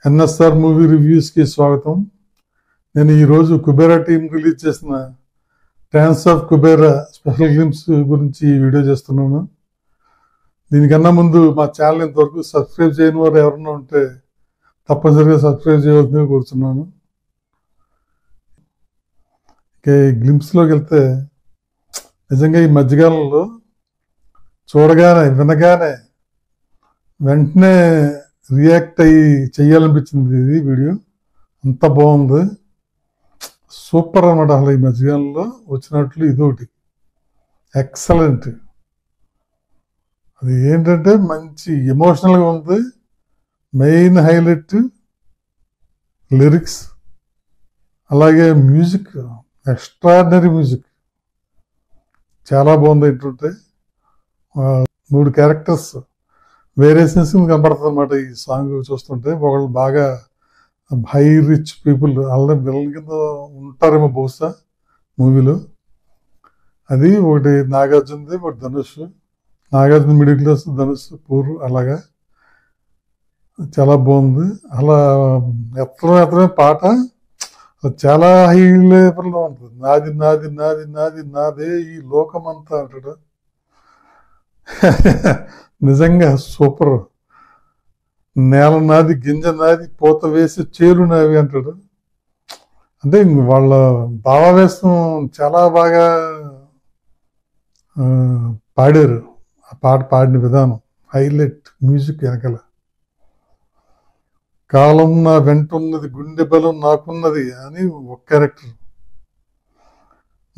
NSR movie రివ్యూస్కి స్వాగతం. నేను ఈరోజు కుబేరా టీం రిలీజ్ చేసిన trance of Kubera special glimpse గురించి వీడియో చేస్తున్నాను. దీనికన్నా ముందు మా ఛానల్ ఇంతవరకు సబ్స్క్రైబ్ చేయని వారు ఎవరన్నా ఉంటే తప్పనిసరిగా సబ్స్క్రైబ్ చేయవలసిందిగా కోరుతున్నాను. ఇక గ్లిమ్స్లోకి వెళ్తే నిజంగా ఈ మధ్యకాలంలో చూడగానే వినగానే వెంటనే రియాక్ట్ అయ్యి చెయ్యాలనిపించింది. ఇది వీడియో అంత బాగుంది, సూపర్ అన్నమాట. అసలు ఈ మధ్యకాలంలో వచ్చినట్లు ఇదొకటి ఎక్సలెంట్. అది ఏంటంటే మంచి ఎమోషనల్గా ఉంది. మెయిన్ హైలైట్ లిరిక్స్, అలాగే మ్యూజిక్, ఎక్స్ట్రాడినరీ మ్యూజిక్ చాలా బాగుంది. ఏంటంటే 3 క్యారెక్టర్స్ వేరియేషన్స్ కనపడుతుంది అన్నమాట ఈ సాంగ్ చూస్తుంటే. ఒకళ్ళు బాగా హై రిచ్ పీపుల్, అలాగే విలన్ కింద ఉంటారేమో బహుశా మూవీలో. అది ఒకటి నాగార్జునది, ఒకటి Dhanush. Nagarjuna middle class, Dhanush poor. అలాగా చాలా బాగుంది. అలా ఎత్తమే పాట చాలా హై లెవెల్లో ఉంటుంది. నాది నాది నాది నాది నాదే ఈ లోకమంతా అంటాడు. నిజంగా సూపర్. నేల నాది, గింజ నాది, పూత వేసి చేరు నావి అంటాడు. అంటే వాళ్ళ భావావేశం చాలా బాగా పాడారు. ఆ పాట పాడిన విధానం హైలైట్. మ్యూజిక్ వెనకాల కాలం నా వెంటున్నది, గుండె బలం నాకున్నది అని ఒక క్యారెక్టర్.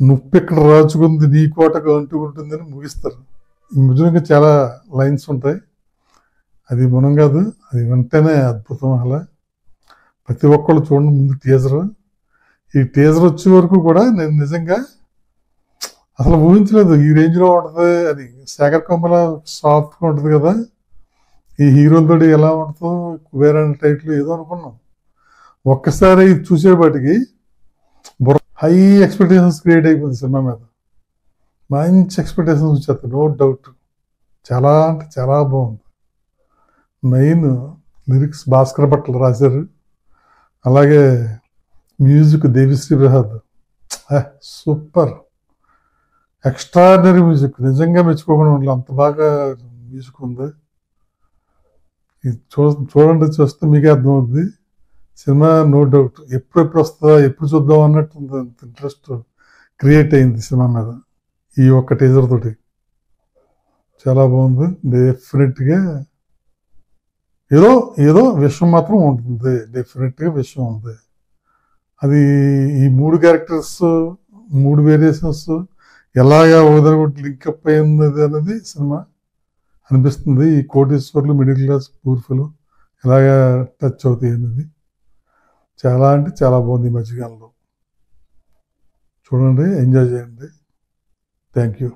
నుప్పెక్కడ రాచుకుంది నీ కోటకు అంటుకుంటుందని ముగిస్తారు. ఈ మధ్యలో చాలా లైన్స్ ఉంటాయి. అది మనం కాదు, అది వెంటనే అద్భుతం. అలా ప్రతి ఒక్కళ్ళు చూడండి ముందు టీజర్. ఈ టీజర్ వచ్చే వరకు కూడా నేను నిజంగా అసలు ఊహించలేదు ఈ రేంజ్లో ఉంటుంది అని. శేఖర్ కమల సాఫ్ట్గా ఉంటుంది కదా, ఈ హీరోలతో ఎలా ఉంటుందో కుబేరా టైట్లు ఏదో అనుకున్నాం. ఒక్కసారి చూసేపాటికి హై ఎక్స్పెక్టేషన్స్ క్రియేట్ అయిపోయింది సినిమా మీద. మంచి ఎక్స్పెక్టేషన్స్ వచ్చేస్తాయి, నో డౌట్. చాలా అంటే చాలా బాగుంది. మెయిన్ లిరిక్స్ భాస్కర్ భట్లు రాశారు. అలాగే music Devi Sri Prasad, super extraordinary music. నిజంగా మెచ్చుకోకుండా ఉండాలి, అంత బాగా మ్యూజిక్ ఉంది. ఇది చూడండి, చూస్తే మీకే అర్థమవుతుంది సినిమా. నో డౌట్ ఎప్పుడెప్పుడు వస్తుందా, ఎప్పుడు చూద్దాం అన్నట్టు ఇంట్రెస్ట్ క్రియేట్ అయింది సినిమా మీద ఈ ఒక్క టీజర్ తోటి. చాలా బాగుంది. డెఫినెట్గా ఏదో ఏదో విషయం మాత్రం ఉంటుంది, డెఫినెట్గా విషయం ఉంది. అది ఈ 3 క్యారెక్టర్స్, 3 వేరియేషన్స్ ఎలాగా ఒకదానికి లింకప్ అయింది అనేది సినిమా అనిపిస్తుంది. ఈ కోటీశ్వర్లు, మిడిల్ క్లాస్, పూర్ఫులు ఎలాగా టచ్ అవుతాయి అనేది చాలా అంటే చాలా బాగుంది. ఈ మధ్యకాలంలో చూడండి, ఎంజాయ్ చేయండి. Thank you.